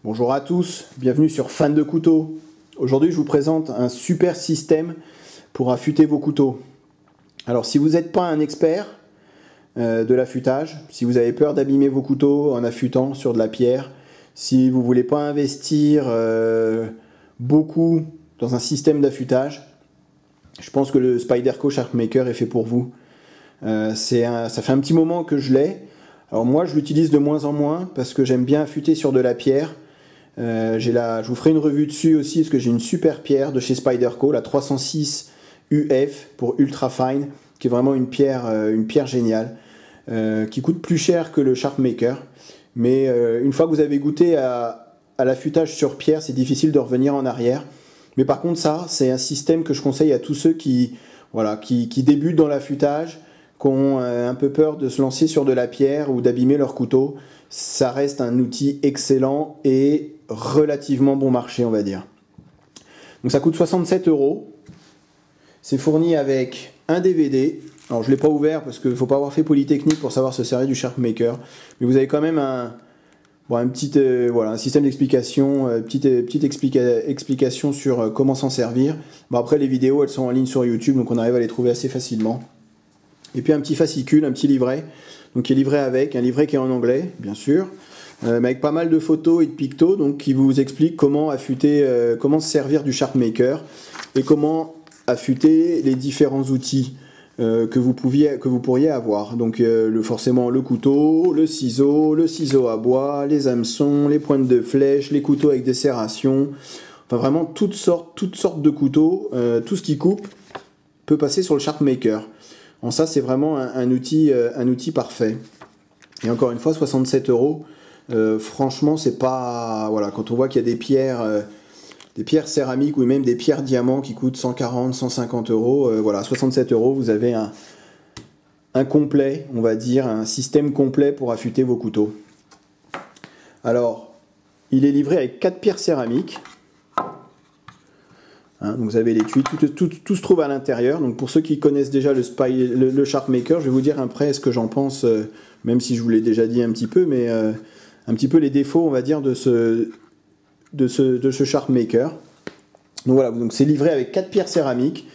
Bonjour à tous, bienvenue sur Fan de couteaux. Aujourd'hui je vous présente un super système pour affûter vos couteaux. Alors si vous n'êtes pas un expert de l'affûtage, si vous avez peur d'abîmer vos couteaux en affûtant sur de la pierre, si vous ne voulez pas investir beaucoup dans un système d'affûtage, je pense que le Spyderco Sharpmaker est fait pour vous. Ça fait un petit moment que je l'ai. Alors moi je l'utilise de moins en moins parce que j'aime bien affûter sur de la pierre. Je vous ferai une revue dessus aussi parce que j'ai une super pierre de chez Spyderco, la 306 UF pour Ultra Fine, qui est vraiment une pierre géniale, qui coûte plus cher que le Sharpmaker. Mais une fois que vous avez goûté à l'affûtage sur pierre, c'est difficile de revenir en arrière. Mais par contre ça, c'est un système que je conseille à tous ceux qui débutent dans l'affûtage, qui ont un peu peur de se lancer sur de la pierre ou d'abîmer leur couteau. Ça reste un outil excellent et relativement bon marché, on va dire. Donc ça coûte 67 €. C'est fourni avec un DVD. Alors je ne l'ai pas ouvert parce qu'il ne faut pas avoir fait Polytechnique pour savoir se servir du Sharpmaker. Mais vous avez quand même un système d'explication, petite explication sur comment s'en servir. Bon, après les vidéos elles sont en ligne sur YouTube, donc on arrive à les trouver assez facilement. Et puis un petit fascicule, un petit livret, donc qui est livré avec, un livret qui est en anglais, bien sûr, mais avec pas mal de photos et de pictos, donc qui vous explique comment affûter, comment se servir du Sharpmaker et comment affûter les différents outils que vous pourriez avoir. Donc forcément le couteau, le ciseau à bois, les hameçons, les pointes de flèche, les couteaux avec des serrations, enfin vraiment toutes sortes de couteaux, tout ce qui coupe peut passer sur le Sharpmaker. En ça, c'est vraiment un outil parfait. Et encore une fois, 67 €. Franchement, c'est pas... Voilà, quand on voit qu'il y a des pierres céramiques ou même des pierres diamants qui coûtent 140, 150 €, voilà, 67 €, vous avez un complet, on va dire, un système complet pour affûter vos couteaux. Alors, il est livré avec 4 pierres céramiques. Donc vous avez l'étui, tout se trouve à l'intérieur. Donc pour ceux qui connaissent déjà le Sharpmaker, je vais vous dire après ce que j'en pense, même si je vous l'ai déjà dit un petit peu, mais un petit peu les défauts, on va dire, de ce Sharpmaker. Donc voilà, donc c'est livré avec 4 pierres céramiques.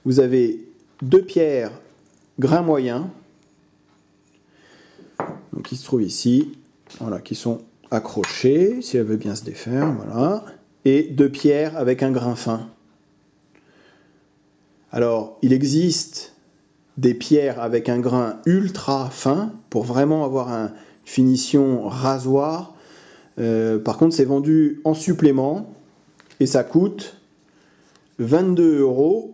Vous avez 2 pierres grain moyen, donc qui se trouvent ici, voilà, qui sont accrochées, si elle veut bien se défaire, voilà, et 2 pierres avec un grain fin. Alors, il existe des pierres avec un grain ultra fin pour vraiment avoir une finition rasoir. Par contre, c'est vendu en supplément et ça coûte 22 €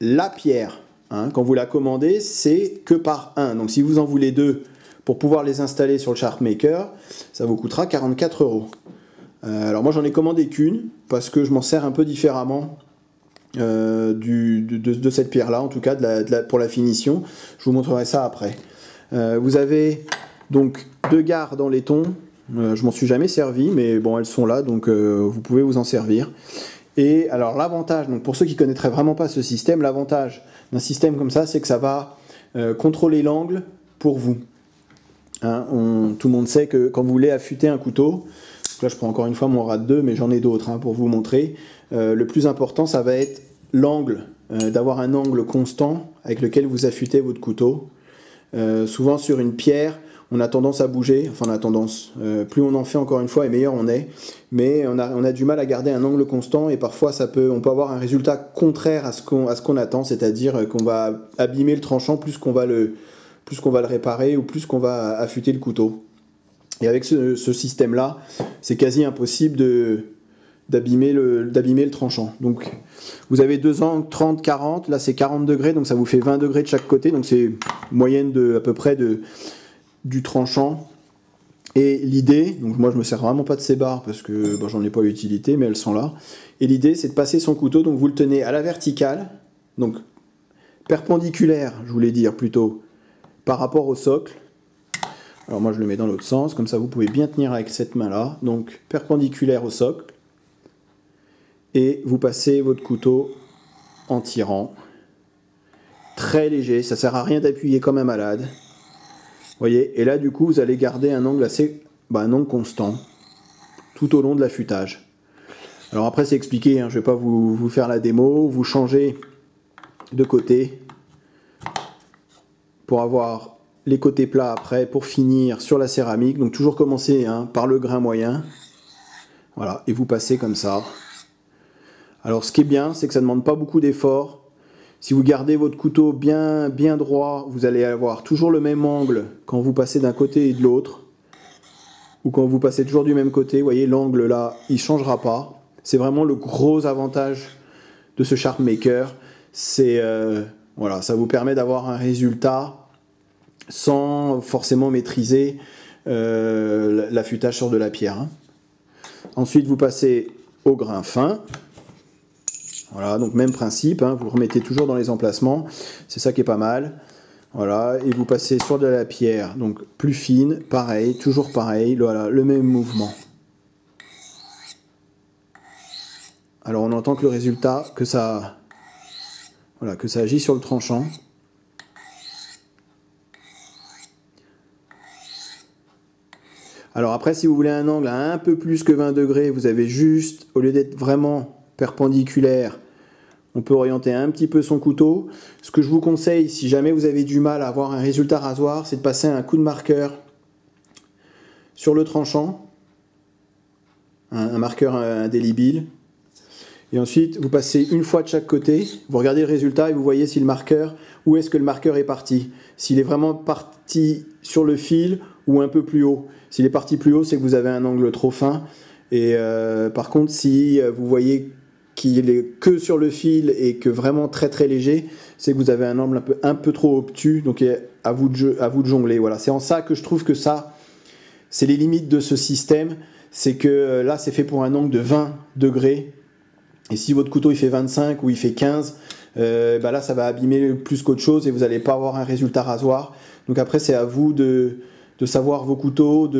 la pierre. Quand vous la commandez, c'est que par un. Donc, si vous en voulez 2 pour pouvoir les installer sur le Sharpmaker, ça vous coûtera 44 €. Alors, moi, j'en ai commandé qu'une parce que je m'en sers un peu différemment. De cette pierre là, en tout cas pour la finition. Je vous montrerai ça après. Vous avez donc 2 gares dans laiton. Je m'en suis jamais servi, mais bon, elles sont là, donc vous pouvez vous en servir. Et alors l'avantage, donc pour ceux qui connaîtraient vraiment pas ce système, l'avantage d'un système comme ça, c'est que ça va contrôler l'angle pour vous. Tout le monde sait que quand vous voulez affûter un couteau, là je prends encore une fois mon rad 2, mais j'en ai d'autres pour vous montrer. Le plus important, ça va être l'angle, d'avoir un angle constant avec lequel vous affûtez votre couteau. Souvent sur une pierre, on a tendance à bouger, enfin on a tendance, plus on en fait encore une fois et meilleur on est, mais on a du mal à garder un angle constant et parfois on peut avoir un résultat contraire à ce qu'on attend, c'est-à-dire qu'on va abîmer le tranchant plus qu'on va le réparer ou plus qu'on va affûter le couteau. Et avec ce système-là, c'est quasi impossible d'abîmer le tranchant. Donc vous avez 2 angles 30, 40, là c'est 40 degrés, donc ça vous fait 20 degrés de chaque côté, donc c'est moyenne à peu près du tranchant. Et l'idée, donc moi je me sers vraiment pas de ces barres parce que j'en ai pas l'utilité, mais elles sont là. Et l'idée c'est de passer son couteau, donc vous le tenez à la verticale, donc perpendiculaire, je voulais dire plutôt, par rapport au socle. Alors moi je le mets dans l'autre sens, comme ça vous pouvez bien tenir avec cette main là, donc perpendiculaire au socle. Et vous passez votre couteau en tirant. Très léger, ça sert à rien d'appuyer comme un malade. Vous voyez, et là du coup vous allez garder un angle un angle constant. tout au long de l'affûtage. Alors après c'est expliqué, hein, je ne vais pas vous faire la démo, vous changez de côté pour avoir les côtés plats après, pour finir sur la céramique. Donc toujours commencer hein, par le grain moyen, voilà, et vous passez comme ça. Alors ce qui est bien, c'est que ça ne demande pas beaucoup d'effort. Si vous gardez votre couteau bien droit, vous allez avoir toujours le même angle quand vous passez d'un côté et de l'autre. Ou quand vous passez toujours du même côté, vous voyez l'angle là, il ne changera pas. C'est vraiment le gros avantage de ce Sharpmaker. C'est voilà, ça vous permet d'avoir un résultat sans forcément maîtriser l'affûtage sur de la pierre. Hein. Ensuite, vous passez au grain fin. Voilà, donc même principe, hein, vous le remettez toujours dans les emplacements, c'est ça qui est pas mal. Voilà, et vous passez sur de la pierre, donc plus fine, pareil, toujours pareil, voilà, le même mouvement. Alors on entend que le résultat, que ça agit sur le tranchant. Alors après, si vous voulez un angle à un peu plus que 20 degrés, vous avez juste, au lieu d'être vraiment perpendiculaire, on peut orienter un petit peu son couteau. Ce que je vous conseille, si jamais vous avez du mal à avoir un résultat rasoir, c'est de passer un coup de marqueur sur le tranchant, un marqueur indélébile. Et ensuite, vous passez une fois de chaque côté, vous regardez le résultat et vous voyez si le marqueur, où est-ce que le marqueur est parti. S'il est vraiment parti sur le fil ou un peu plus haut. S'il est parti plus haut, c'est que vous avez un angle trop fin. Et par contre, si vous voyez qu'il est que sur le fil et que vraiment très très léger, c'est que vous avez un angle un peu trop obtus, donc à vous de jongler. Voilà. C'est en ça que je trouve que ça, c'est les limites de ce système, c'est que là c'est fait pour un angle de 20 degrés, et si votre couteau il fait 25 ou il fait 15, bah là ça va abîmer plus qu'autre chose et vous n'allez pas avoir un résultat rasoir. Donc après c'est à vous de savoir vos couteaux,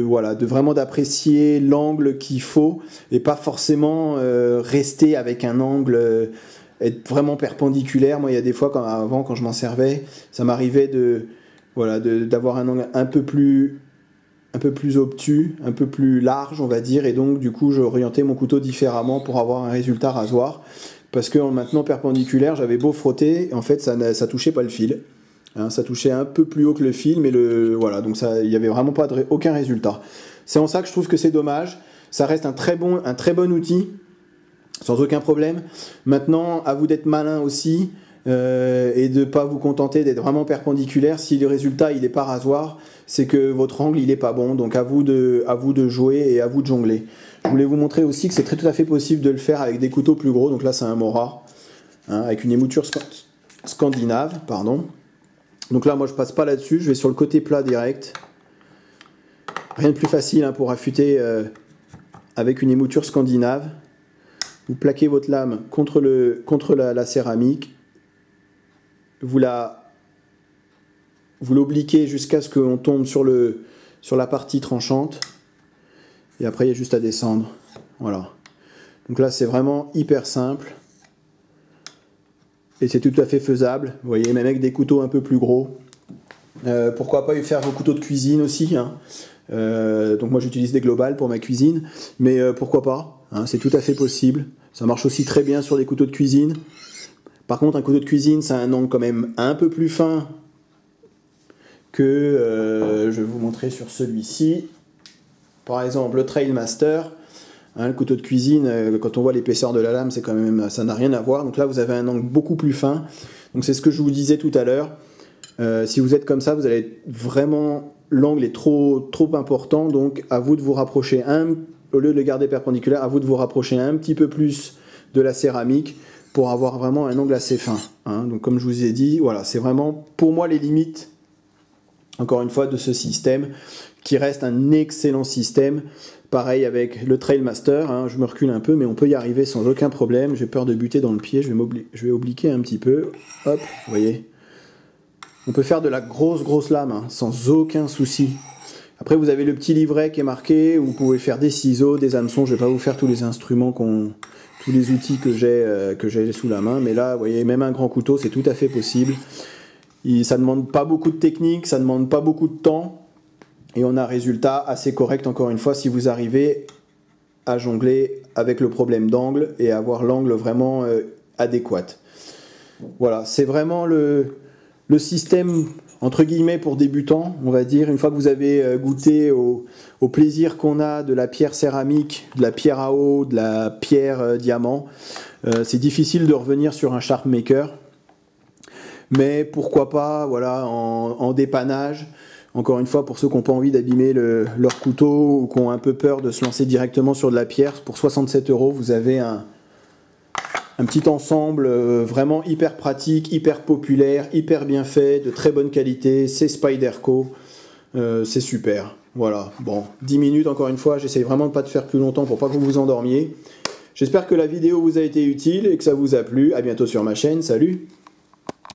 voilà, de vraiment d'apprécier l'angle qu'il faut et pas forcément rester avec un angle, être vraiment perpendiculaire. Moi, il y a des fois, avant, quand je m'en servais, ça m'arrivait d'avoir un angle un peu plus obtus, un peu plus large, on va dire, et donc du coup, j'orientais mon couteau différemment pour avoir un résultat rasoir. Parce que maintenant perpendiculaire, j'avais beau frotter, en fait, ça touchait pas le fil. Hein, ça touchait un peu plus haut que le fil, mais voilà, donc il n'y avait vraiment aucun résultat. C'est en ça que je trouve que c'est dommage. Ça reste un très bon outil, sans aucun problème. Maintenant, à vous d'être malin aussi et de ne pas vous contenter d'être vraiment perpendiculaire. Si le résultat il n'est pas rasoir, c'est que votre angle il n'est pas bon. Donc à vous de jouer et à vous de jongler. Je voulais vous montrer aussi que c'est tout à fait possible de le faire avec des couteaux plus gros. Donc là, c'est un Mora, hein, avec une émouture scandinave, pardon. Donc là, moi, je passe pas là-dessus. Je vais sur le côté plat direct. Rien de plus facile hein, pour affûter avec une émouture scandinave. Vous plaquez votre lame contre la céramique. Vous l'obliquez jusqu'à ce qu'on tombe sur la partie tranchante. Et après, il y a juste à descendre. Voilà. Donc là, c'est vraiment hyper simple. Et c'est tout à fait faisable. Vous voyez, même avec des couteaux un peu plus gros. Pourquoi pas y faire vos couteaux de cuisine aussi. Hein. Donc moi, j'utilise des globales pour ma cuisine. Mais pourquoi pas hein, c'est tout à fait possible. Ça marche aussi très bien sur des couteaux de cuisine. Par contre, un couteau de cuisine, ça a un angle quand même un peu plus fin que... je vais vous montrer sur celui-ci. Par exemple, le Trailmaster. Hein, le couteau de cuisine, quand on voit l'épaisseur de la lame, c'est quand même, ça n'a rien à voir. Donc là, vous avez un angle beaucoup plus fin. Donc c'est ce que je vous disais tout à l'heure. Si vous êtes comme ça, vous allez vraiment... L'angle est trop important. Donc à vous de vous rapprocher, au lieu de le garder perpendiculaire, à vous de vous rapprocher un petit peu plus de la céramique pour avoir vraiment un angle assez fin. Hein. Donc comme je vous ai dit, voilà, c'est vraiment pour moi les limites, encore une fois, de ce système qui reste un excellent système. Pareil avec le Trailmaster, hein, je me recule un peu, mais on peut y arriver sans aucun problème. J'ai peur de buter dans le pied, je vais obliquer un petit peu. Hop, vous voyez. On peut faire de la grosse lame, hein, sans aucun souci. Après, vous avez le petit livret qui est marqué, où vous pouvez faire des ciseaux, des hameçons. Je ne vais pas vous faire tous les instruments, tous les outils que j'ai sous la main. Mais là, vous voyez, même un grand couteau, c'est tout à fait possible. Ça ne demande pas beaucoup de technique, ça ne demande pas beaucoup de temps. Et on a un résultat assez correct, encore une fois, si vous arrivez à jongler avec le problème d'angle et avoir l'angle vraiment adéquat. Voilà, c'est vraiment le système entre guillemets pour débutants, on va dire. Une fois que vous avez goûté au plaisir qu'on a de la pierre céramique, de la pierre à eau, de la pierre diamant, c'est difficile de revenir sur un Sharp Maker. Mais pourquoi pas, voilà, en dépannage. Encore une fois, pour ceux qui n'ont pas envie d'abîmer leur couteau ou qui ont un peu peur de se lancer directement sur de la pierre, pour 67 €, vous avez un petit ensemble vraiment hyper pratique, hyper populaire, hyper bien fait, de très bonne qualité. C'est Spyderco, c'est super. Voilà, bon, 10 minutes encore une fois, j'essaye vraiment de ne pas te faire plus longtemps pour pas que vous vous endormiez. J'espère que la vidéo vous a été utile et que ça vous a plu. À bientôt sur ma chaîne, salut!